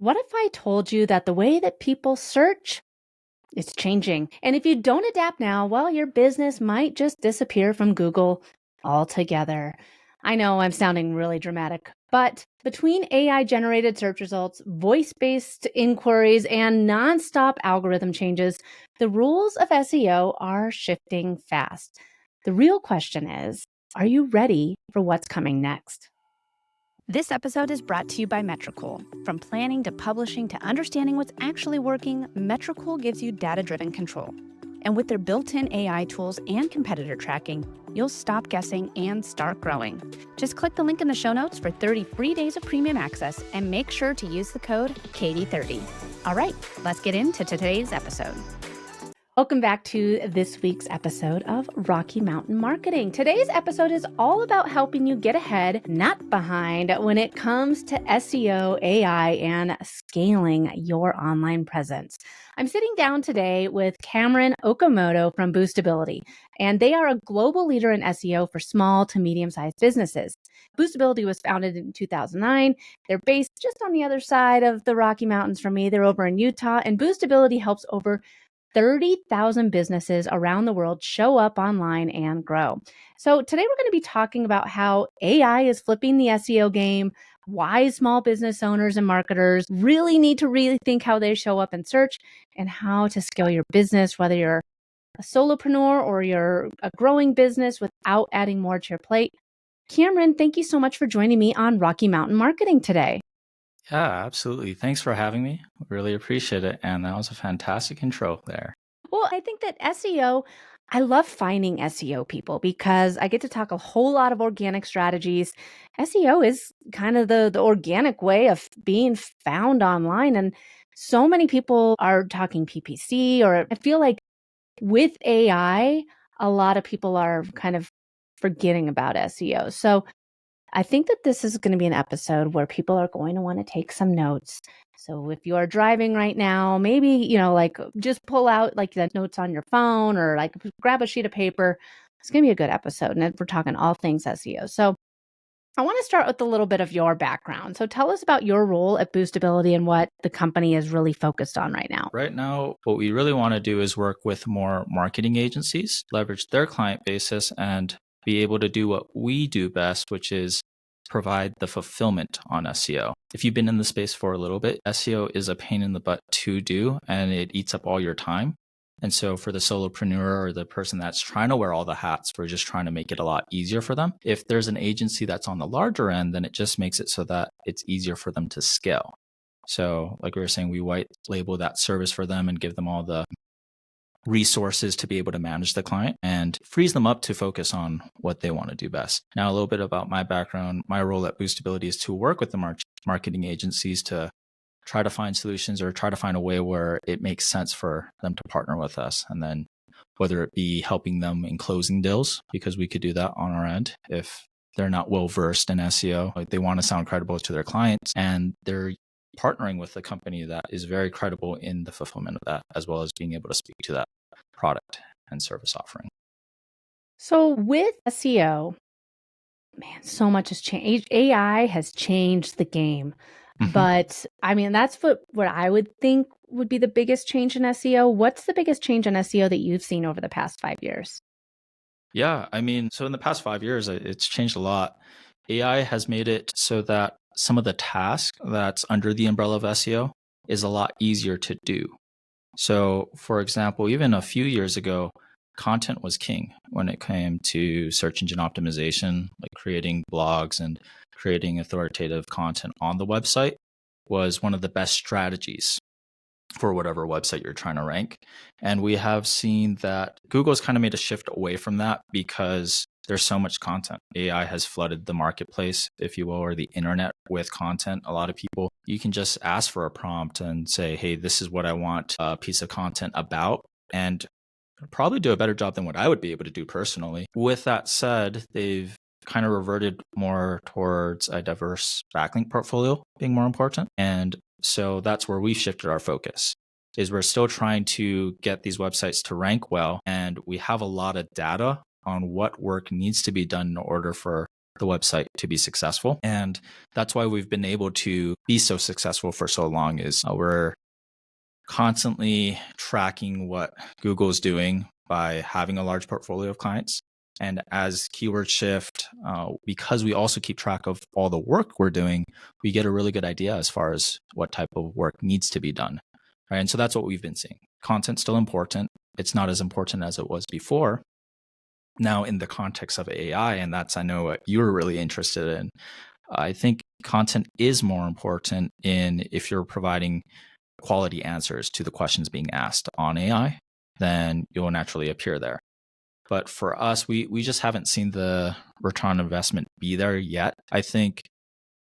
What if I told you that the way that people search is changing? And if you don't adapt now, well, your business might just disappear from Google altogether. I know I'm sounding really dramatic, but between AI generated search results, voice based inquiries, and nonstop algorithm changes, the rules of SEO are shifting fast. The real question is, are you ready for what's coming next? This episode is brought to you by Metricool. From planning to publishing to understanding what's actually working, Metricool gives you data-driven control. And with their built-in AI tools and competitor tracking, you'll stop guessing and start growing. Just click the link in the show notes for 30 free days of premium access and make sure to use the code Katie30. All right, let's get into today's episode. Welcome back to this week's episode of Rocky Mountain Marketing. Today's episode is all about helping you get ahead, not behind, when it comes to SEO, AI, and scaling your online presence. I'm sitting down today with Cameron Okamoto from Boostability, and they are a global leader in SEO for small to medium-sized businesses. Boostability was founded in 2009. They're based just on the other side of the Rocky Mountains from me. They're over in Utah, and Boostability helps over 30,000 businesses around the world show up online and grow. So today we're going to be talking about how AI is flipping the SEO game, why small business owners and marketers really need to rethink how they show up in search, and how to scale your business, whether you're a solopreneur or you're a growing business without adding more to your plate. Cameron, thank you so much for joining me on Rocky Mountain Marketing today. Yeah, absolutely. Thanks for having me. Really appreciate it. And that was a fantastic intro there. Well, I think that SEO, I love finding SEO people because I get to talk a whole lot of organic strategies. SEO is kind of the organic way of being found online. And so many people are talking PPC, or I feel like with AI, a lot of people are kind of forgetting about SEO. So I think that this is going to be an episode where people are going to want to take some notes. So if you are driving right now, maybe, like just pull out like the notes on your phone or like grab a sheet of paper. It's going to be a good episode. And we're talking all things SEO. So I want to start with a little bit of your background. So tell us about your role at Boostability and what the company is really focused on right now. Right now, what we really want to do is work with more marketing agencies, leverage their client basis, and be able to do what we do best, which is provide the fulfillment on SEO. If you've been in the space for a little bit, SEO is a pain in the butt to do, and it eats up all your time. And so for the solopreneur or the person that's trying to wear all the hats, we're just trying to make it a lot easier for them. If there's an agency that's on the larger end, then it just makes it so that it's easier for them to scale. So like we were saying, we white label that service for them and give them all the resources to be able to manage the client and frees them up to focus on what they want to do best. Now, a little bit about my background. My role at Boostability is to work with the marketing agencies to try to find solutions or try to find a way where it makes sense for them to partner with us. And then whether it be helping them in closing deals, because we could do that on our end if they're not well versed in SEO, like they want to sound credible to their clients and they're partnering with a company that is very credible in the fulfillment of that, as well as being able to speak to that product and service offering. So with SEO, man, so much has changed. AI has changed the game. But I mean, that's what I would think would be the biggest change in SEO. What's the biggest change in SEO that you've seen over the past 5 years? Yeah, I mean, so in the past 5 years, it's changed a lot. AI has made it so that some of the tasks that's under the umbrella of SEO is a lot easier to do. So, for example, even a few years ago, content was king when it came to search engine optimization, like creating blogs and creating authoritative content on the website was one of the best strategies for whatever website you're trying to rank. And we have seen that Google's kind of made a shift away from that because there's so much content. AI has flooded the marketplace, if you will, or the internet with content. A lot of people, you can just ask for a prompt and say, hey, this is what I want a piece of content about. And probably do a better job than what I would be able to do personally. With that said, they've kind of reverted more towards a diverse backlink portfolio being more important. And so that's where we've shifted our focus, is we're still trying to get these websites to rank well. And we have a lot of data on what work needs to be done in order for the website to be successful. And that's why we've been able to be so successful for so long is we're constantly tracking what Google's doing by having a large portfolio of clients. And as keywords shift, because we also keep track of all the work we're doing, we get a really good idea as far as what type of work needs to be done. Right? And so that's what we've been seeing. Content's still important. It's not as important as it was before. Now, in the context of AI, and that's, I know, what you're really interested in, I think content is more important in if you're providing quality answers to the questions being asked on AI, then you'll naturally appear there. But for us, we just haven't seen the return on investment be there yet. I think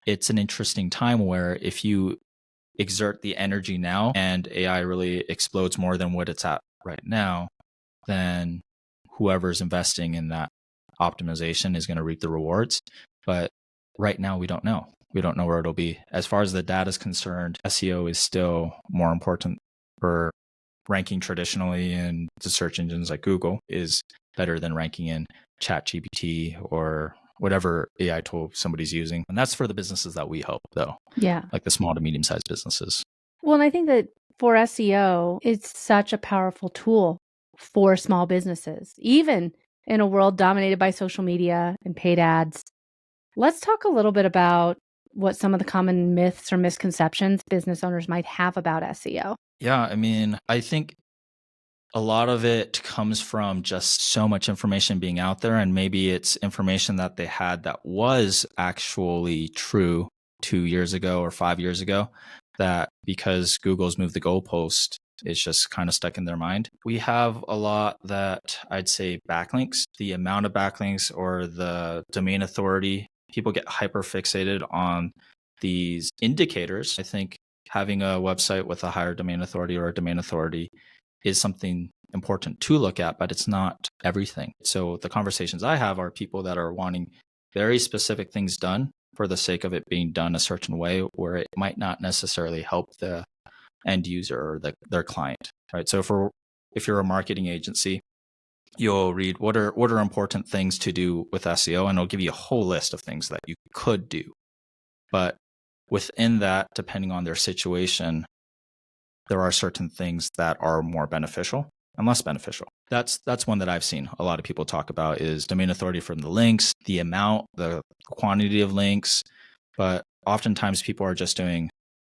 it's an interesting time where if you exert the energy now and AI really explodes more than what it's at right now, then whoever's investing in that optimization is going to reap the rewards. But right now, we don't know. We don't know where it'll be. As far as the data is concerned, SEO is still more important for ranking traditionally in the search engines like Google is better than ranking in ChatGPT or whatever AI tool somebody's using. And that's for the businesses that we help, though. Yeah. Like the small to medium sized businesses. Well, and I think that for SEO, it's such a powerful tool for small businesses, even in a world dominated by social media and paid ads. Let's talk a little bit about what some of the common myths or misconceptions business owners might have about SEO. Yeah, I mean, I think a lot of it comes from just so much information being out there, and maybe it's information that they had that was actually true 2 years ago or 5 years ago, that because Google's moved the goalpost, it's just kind of stuck in their mind. We have a lot that I'd say backlinks, the amount of backlinks or the domain authority, people get hyper fixated on these indicators. I think having a website with a higher domain authority or a domain authority is something important to look at, but it's not everything. So the conversations I have are people that are wanting very specific things done for the sake of it being done a certain way where it might not necessarily help the end user or their client, right? So if you're a marketing agency, you'll read what are important things to do with SEO, and it'll give you a whole list of things that you could do. But within that, depending on their situation, there are certain things that are more beneficial and less beneficial. That's one that I've seen a lot of people talk about is domain authority from the links, the amount, the quantity of links. But oftentimes people are just doing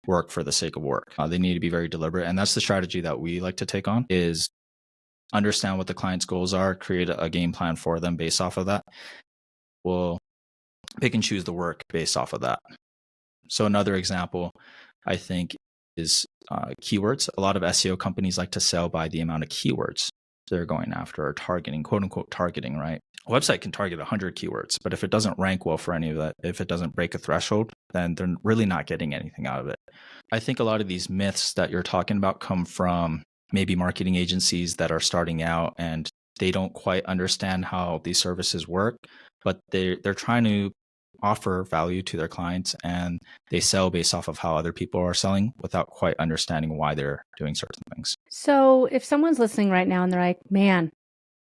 work for the sake of work. They need to be very deliberate. And that's the strategy that we like to take on is understand what the client's goals are, create a game plan for them based off of that. We'll pick and choose the work based off of that. So another example, I think, is keywords. A lot of SEO companies like to sell by the amount of keywords they're going after or targeting, quote unquote targeting, right? A website can target 100 keywords, but if it doesn't rank well for any of that, if it doesn't break a threshold, then they're really not getting anything out of it. I think a lot of these myths that you're talking about come from maybe marketing agencies that are starting out and they don't quite understand how these services work, but they're trying to offer value to their clients and they sell based off of how other people are selling without quite understanding why they're doing certain things. So if someone's listening right now and they're like, man,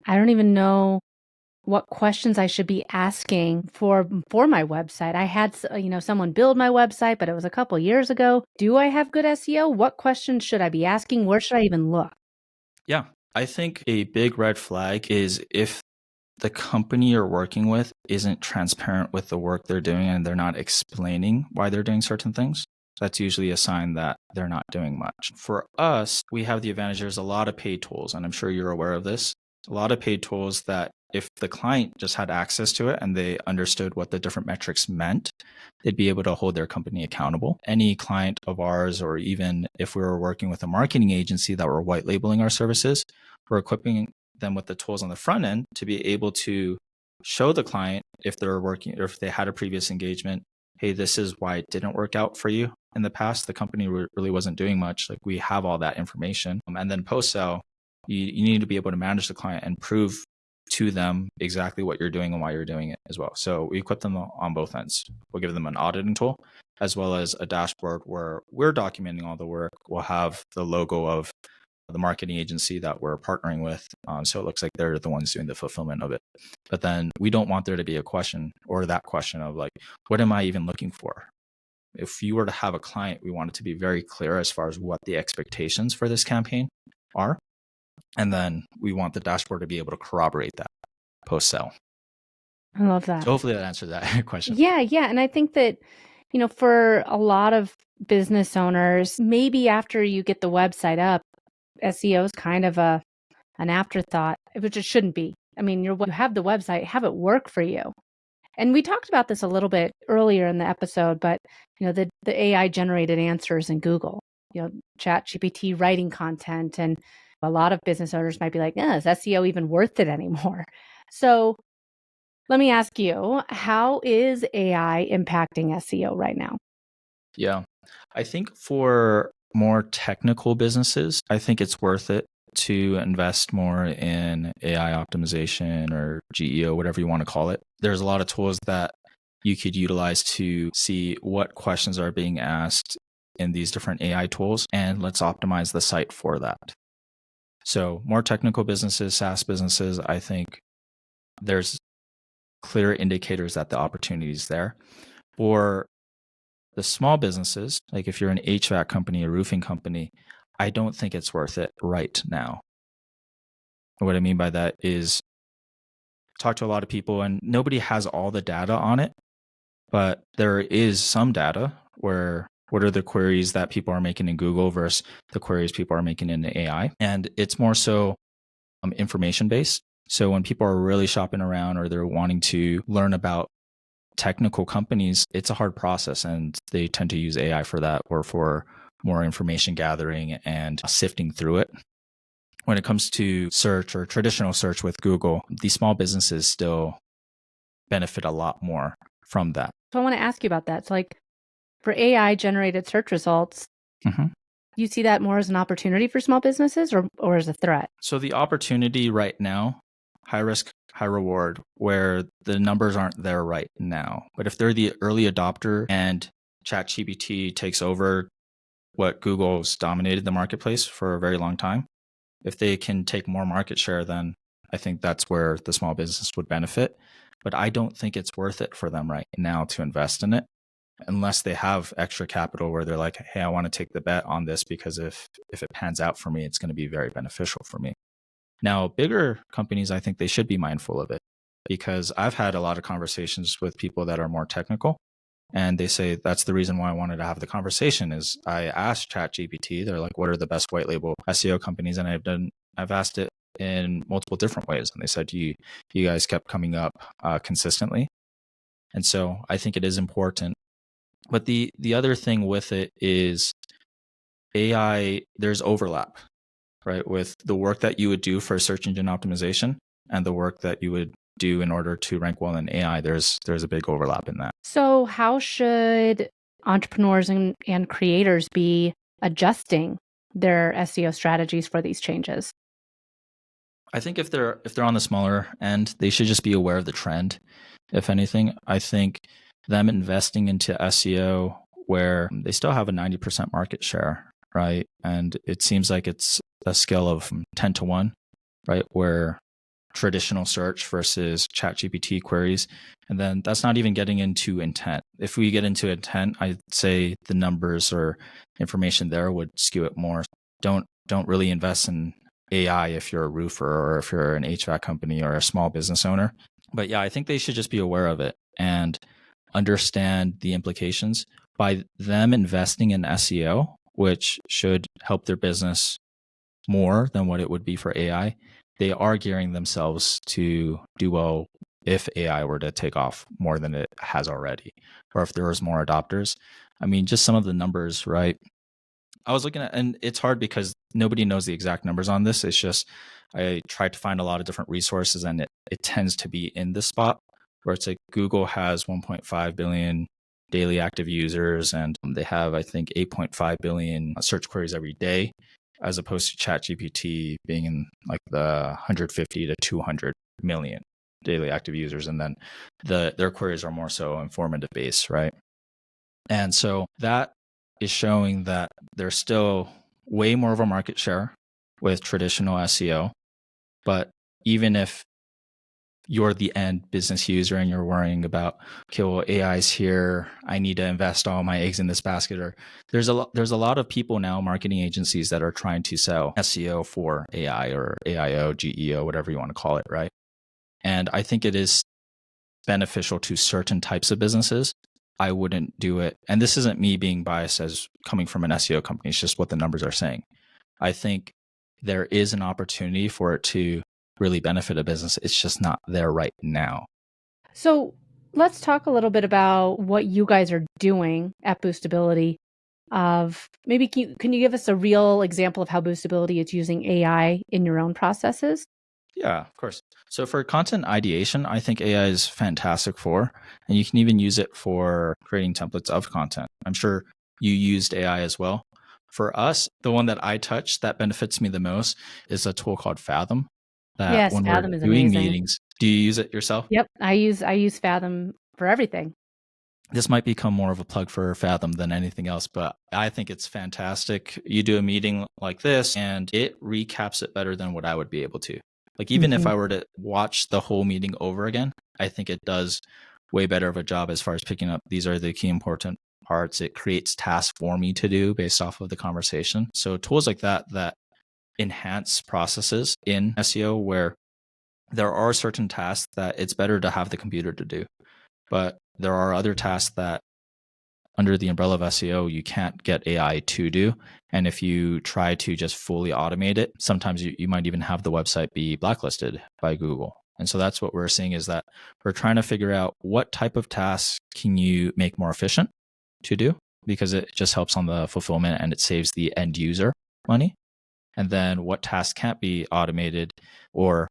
I don't even know what questions I should be asking for my website. I had, someone build my website, but it was a couple years ago. Do I have good SEO? What questions should I be asking? Where should I even look? Yeah, I think a big red flag is if the company you're working with isn't transparent with the work they're doing and they're not explaining why they're doing certain things. That's usually a sign that they're not doing much. For us, we have the advantage. There's a lot of paid tools, and I'm sure you're aware of this. A lot of paid tools that if the client just had access to it and they understood what the different metrics meant, they'd be able to hold their company accountable. Any client of ours, or even if we were working with a marketing agency that were white labeling our services, we're equipping them with the tools on the front end to be able to show the client if they're working or if they had a previous engagement, hey, this is why it didn't work out for you in the past. The company really wasn't doing much. Like we have all that information. And then post-sale, you need to be able to manage the client and prove to them exactly what you're doing and why you're doing it as well. So we equip them on both ends. We'll give them an auditing tool as well as a dashboard where we're documenting all the work. We'll have the logo of the marketing agency that we're partnering with. So it looks like they're the ones doing the fulfillment of it. But then we don't want there to be a question or that question of like, what am I even looking for? If you were to have a client, we want it to be very clear as far as what the expectations for this campaign are. And then we want the dashboard to be able to corroborate that post-sale. I love that. So hopefully that answered that question. Yeah. And I think that, for a lot of business owners, maybe after you get the website up, SEO is kind of an afterthought, which it shouldn't be. I mean, you have the website, have it work for you. And we talked about this a little bit earlier in the episode, but the AI generated answers in Google, ChatGPT writing content, and a lot of business owners might be like, is SEO even worth it anymore? So let me ask you, how is AI impacting SEO right now? Yeah. I think for more technical businesses, I think it's worth it to invest more in AI optimization or GEO, whatever you want to call it. There's a lot of tools that you could utilize to see what questions are being asked in these different AI tools, and let's optimize the site for that. So more technical businesses, SaaS businesses, I think there's clear indicators that the opportunity is there. For the small businesses, like if you're an HVAC company, a roofing company, I don't think it's worth it right now. What I mean by that is talk to a lot of people and nobody has all the data on it, but there is some data where what are the queries that people are making in Google versus the queries people are making in the AI. And it's more so information based. So when people are really shopping around or they're wanting to learn about technical companies, it's a hard process and they tend to use AI for that or for more information gathering and sifting through it. When it comes to search or traditional search with Google, these small businesses still benefit a lot more from that. So I want to ask you about that. So like for AI generated search results, you see that more as an opportunity for small businesses or as a threat? So the opportunity right now, high risk, high reward, where the numbers aren't there right now. But if they're the early adopter and ChatGPT takes over what Google's dominated the marketplace for a very long time, if they can take more market share, then I think that's where the small business would benefit. But I don't think it's worth it for them right now to invest in it unless they have extra capital where they're like, hey, I want to take the bet on this because if it pans out for me, it's going to be very beneficial for me. Now, bigger companies, I think they should be mindful of it because I've had a lot of conversations with people that are more technical. And they say that's the reason why I wanted to have the conversation is I asked ChatGPT, they're like, what are the best white label SEO companies? And I've asked it in multiple different ways. And they said, you guys kept coming up consistently. And so I think it is important. But the other thing with it is AI, there's overlap, right? With the work that you would do for search engine optimization and the work that you would do in order to rank well in AI, there's a big overlap in that. So how should entrepreneurs and creators be adjusting their SEO strategies for these changes? I think if they're on the smaller end, they should just be aware of the trend. If anything, I think them investing into SEO where they still have a 90% market share, right? And it seems like it's a scale of 10 to 1, right? Where traditional search versus ChatGPT queries. And then that's not even getting into intent. If we get into intent, I'd say the numbers or information there would skew it more. Don't really invest in AI if you're a roofer or if you're an HVAC company or a small business owner. But yeah, I think they should just be aware of it and understand the implications by them investing in SEO, which should help their business more than what it would be for AI. They are gearing themselves to do well if AI were to take off more than it has already, or if there was more adopters. I mean, just some of the numbers, right? I was looking at, and it's hard because nobody knows the exact numbers on this. It's just, I tried to find a lot of different resources and it tends to be in this spot where it's like Google has 1.5 billion daily active users and they have, I think, 8.5 billion search queries every day, as opposed to ChatGPT being in like the 150 to 200 million daily active users. And then their queries are more so informative based, right? And so that is showing that there's still way more of a market share with traditional SEO. But even if you're the end business user and you're worrying about, okay, well, AI's here, I need to invest all my eggs in this basket, or there's a lot of people now, marketing agencies, that are trying to sell SEO for AI or AIO, GEO, whatever you want to call it, right? And I think it is beneficial to certain types of businesses. I wouldn't do it. And this isn't me being biased as coming from an SEO company. It's just what the numbers are saying. I think there is an opportunity for it to really benefit a business. It's just not there right now. So let's talk a little bit about what you guys are doing at Boostability. Of maybe can you give us a real example of how Boostability is using AI in your own processes? Yeah, of course. So for content ideation, I think AI is fantastic for, and you can even use it for creating templates of content. I'm sure you used AI as well. For us, the one that I touch that benefits me the most is a tool called Fathom. That Yes, when we're Fathom is doing amazing. meetings, do you use it yourself? Yep, I use Fathom for everything. This might become more of a plug for Fathom than anything else, but I think it's fantastic. You do a meeting like this and it recaps it better than what I would be able to. Like, even if Mhm. I were to watch the whole meeting over again, I think it does way better of a job as far as picking up these are the key important parts. It creates tasks for me to do based off of the conversation. So tools like that enhance processes in SEO where there are certain tasks that it's better to have the computer to do. But there are other tasks that under the umbrella of SEO, you can't get AI to do. And if you try to just fully automate it, sometimes you might even have the website be blacklisted by Google. And so that's what we're seeing, is that we're trying to figure out what type of tasks can you make more efficient to do, because it just helps on the fulfillment and it saves the end user money. And then what tasks can't be automated or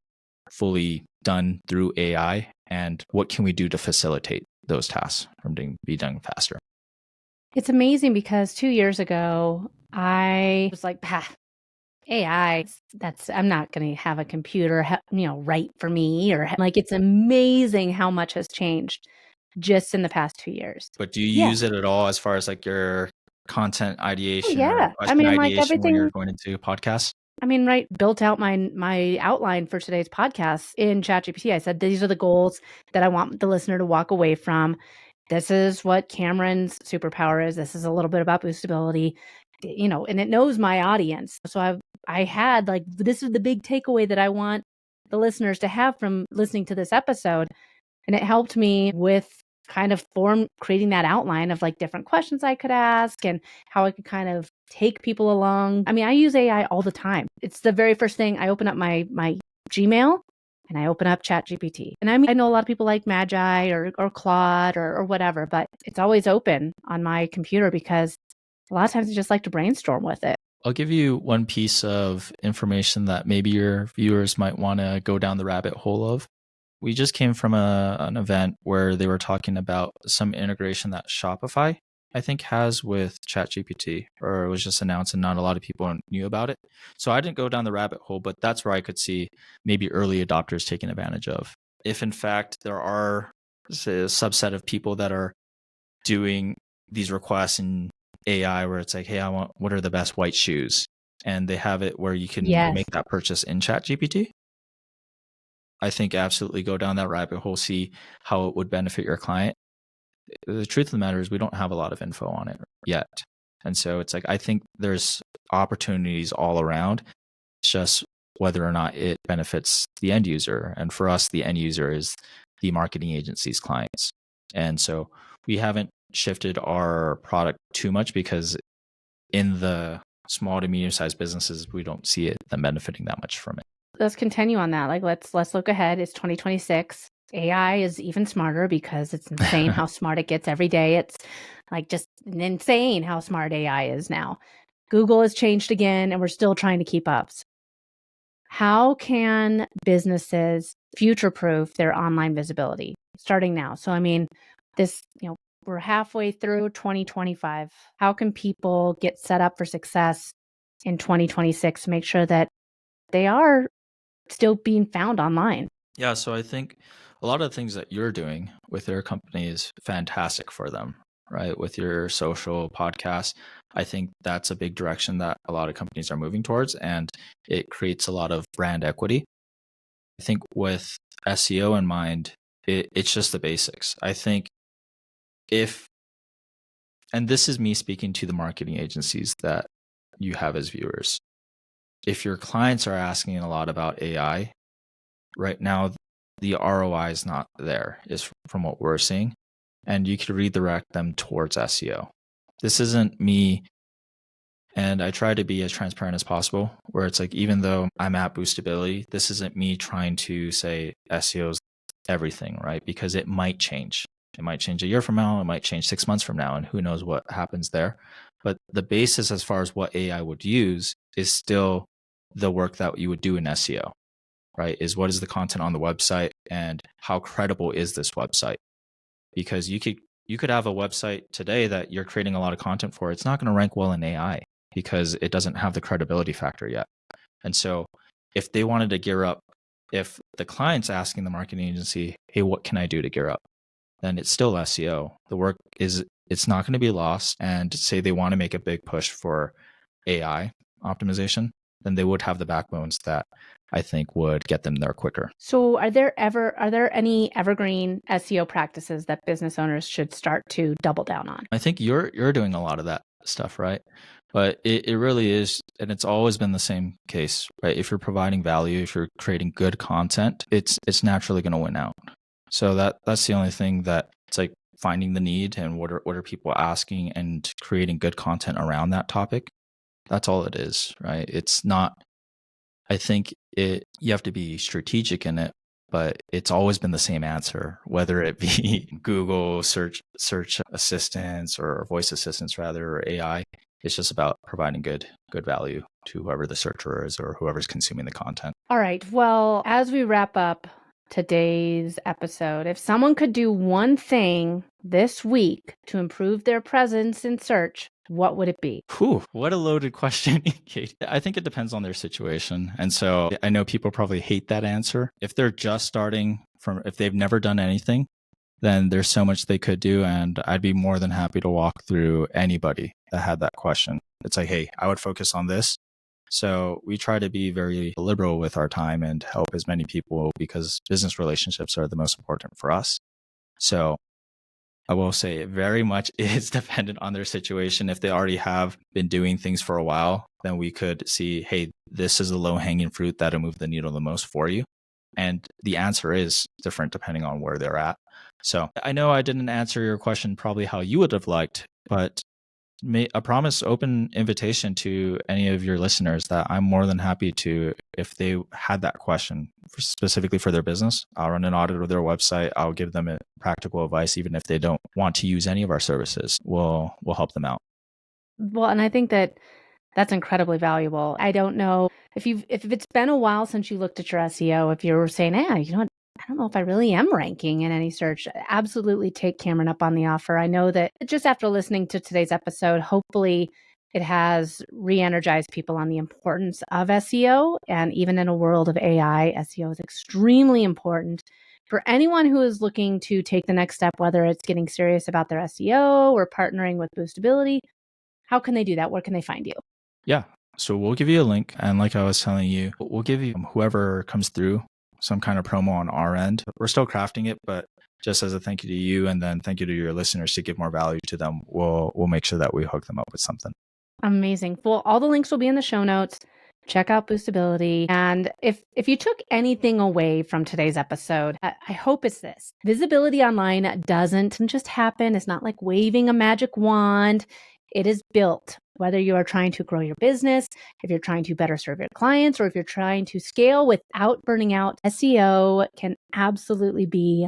fully done through AI, and what can we do to facilitate those tasks from being be done faster. It's amazing because 2 years ago, I was like, "Bah, AI, that's I'm not gonna have a computer, write for me," or like, it's amazing how much has changed just in the past 2 years. But do you Yeah. use it at all as far as like your content Oh, ideation or yeah. I question mean, like, ideation when you're everything going into podcasts? right, built out my outline for today's podcast in ChatGPT. I said, "These are the goals that I want the listener to walk away from. This is what Cameron's superpower is. This is a little bit about boostability." And it knows my audience. So I had like, this is the big takeaway that I want the listeners to have from listening to this episode. And it helped me with kind of creating that outline of like different questions I could ask and how I could kind of take people along. I mean, I use AI all the time. It's the very first thing I open up my Gmail and I open up ChatGPT. And I mean, I know a lot of people like Magi or Claude or whatever, but it's always open on my computer because a lot of times I just like to brainstorm with it. I'll give you one piece of information that maybe your viewers might want to go down the rabbit hole of. We just came from an event where they were talking about some integration that Shopify, I think, has with ChatGPT, or it was just announced and not a lot of people knew about it. So I didn't go down the rabbit hole, but that's where I could see maybe early adopters taking advantage of. If in fact there are, say, a subset of people that are doing these requests in AI where it's like, hey, I want, what are the best white shoes? And they have it where you can Yes. make that purchase in ChatGPT. I think absolutely go down that rabbit hole, see how it would benefit your client. The truth of the matter is we don't have a lot of info on it yet. And so it's like, I think there's opportunities all around. It's just whether or not it benefits the end user. And for us, the end user is the marketing agency's clients. And so we haven't shifted our product too much because in the small to medium sized businesses, we don't see it them benefiting that much from it. Let's continue on that. Like, let's look ahead. It's 2026. AI is even smarter because it's insane how smart it gets every day. It's like just insane how smart AI is now. Google has changed again, and we're still trying to keep up. So how can businesses future-proof their online visibility starting now? So, I mean, we're halfway through 2025. How can people get set up for success in 2026 to make sure that they are still being found online? Yeah, so I think a lot of the things that you're doing with your company is fantastic for them. right? With your social podcast. I think that's a big direction that a lot of companies are moving towards, and it creates a lot of brand equity. I think with SEO in mind, it's just the basics. I think if, and this is me speaking to the marketing agencies that you have as viewers, if your clients are asking a lot about AI, right now, the ROI is not there, is from what we're seeing. And you could redirect them towards SEO. This isn't me, and I try to be as transparent as possible, where it's like, even though I'm at Boostability, this isn't me trying to say SEO is everything, right? Because it might change. It might change a year from now, it might change 6 months from now, and who knows what happens there. But the basis as far as what AI would use is still the work that you would do in SEO, right? Is what is the content on the website and how credible is this website? Because you could have a website today that you're creating a lot of content for. It's not going to rank well in AI because it doesn't have the credibility factor yet. And so if they wanted to gear up, if the client's asking the marketing agency, hey, what can I do to gear up? Then it's still SEO. The work is, it's not going to be lost. And say they want to make a big push for AI optimization, then they would have the backbones that I think would get them there quicker. So are there any evergreen SEO practices that business owners should start to double down on? I think you're doing a lot of that stuff, right? But it really is, and it's always been the same case, right? If you're providing value, if you're creating good content, it's naturally going to win out. So that's the only thing that it's like finding the need and what are people asking and creating good content around that topic. That's all it is, right? It's not, I think you have to be strategic in it, but it's always been the same answer, whether it be Google search assistants or voice assistants rather, or AI. It's just about providing good value to whoever the searcher is or whoever's consuming the content. All right. Well, as we wrap up today's episode, if someone could do one thing this week to improve their presence in search, what would it be? Whew, what a loaded question, Kate. I think it depends on their situation. And so I know people probably hate that answer. If they're just starting if they've never done anything, then there's so much they could do. And I'd be more than happy to walk through anybody that had that question. It's like, hey, I would focus on this. So we try to be very liberal with our time and help as many people because business relationships are the most important for us. So I will say it very much is dependent on their situation. If they already have been doing things for a while, then we could see, hey, this is the low-hanging fruit that'll move the needle the most for you. And the answer is different depending on where they're at. So I know I didn't answer your question probably how you would have liked, but a promise open invitation to any of your listeners that I'm more than happy to, if they had that question specifically for their business, I'll run an audit of their website. I'll give them practical advice, even if they don't want to use any of our services. We'll help them out. Well, and I think that's incredibly valuable. I don't know if it's been a while since you looked at your SEO, if you're saying, you know what, I don't know if I really am ranking in any search. Absolutely take Cameron up on the offer. I know that just after listening to today's episode, hopefully it has re-energized people on the importance of SEO. And even in a world of AI, SEO is extremely important for anyone who is looking to take the next step, whether it's getting serious about their SEO or partnering with Boostability. How can they do that? Where can they find you? Yeah. So we'll give you a link. And like I was telling you, we'll give you whoever comes through some kind of promo on our end. We're still crafting it, but just as a thank you to you and then thank you to your listeners to give more value to them, we'll make sure that we hook them up with something. Amazing. Well, all the links will be in the show notes. Check out Boostability. And if you took anything away from today's episode, I hope it's this. Visibility online doesn't just happen. It's not like waving a magic wand. It is built. Whether you are trying to grow your business, if you're trying to better serve your clients, or if you're trying to scale without burning out, SEO can absolutely be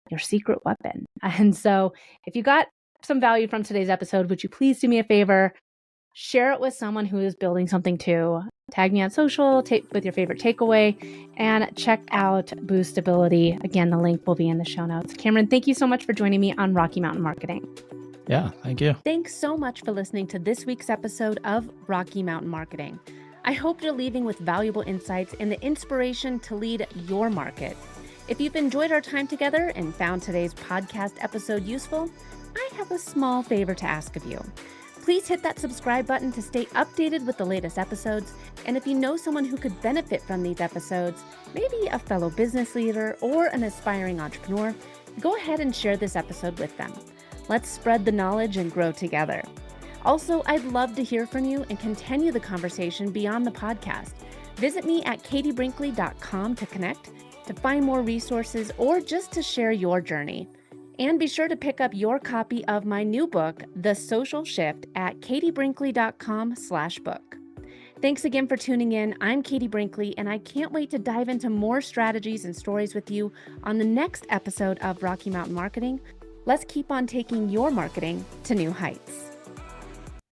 your secret weapon. And so if you got some value from today's episode, would you please do me a favor? Share it with someone who is building something too. Tag me on social with your favorite takeaway and check out Boostability. Again, the link will be in the show notes. Cameron, thank you so much for joining me on Rocky Mountain Marketing. Yeah, thank you. Thanks so much for listening to this week's episode of Rocky Mountain Marketing. I hope you're leaving with valuable insights and the inspiration to lead your market. If you've enjoyed our time together and found today's podcast episode useful, I have a small favor to ask of you. Please hit that subscribe button to stay updated with the latest episodes. And if you know someone who could benefit from these episodes, maybe a fellow business leader or an aspiring entrepreneur, go ahead and share this episode with them. Let's spread the knowledge and grow together. Also, I'd love to hear from you and continue the conversation beyond the podcast. Visit me at katiebrinkley.com to connect, to find more resources, or just to share your journey. And be sure to pick up your copy of my new book, The Social Shift, at katiebrinkley.com/book. Thanks again for tuning in. I'm Katie Brinkley, and I can't wait to dive into more strategies and stories with you on the next episode of Rocky Mountain Marketing. Let's keep on taking your marketing to new heights.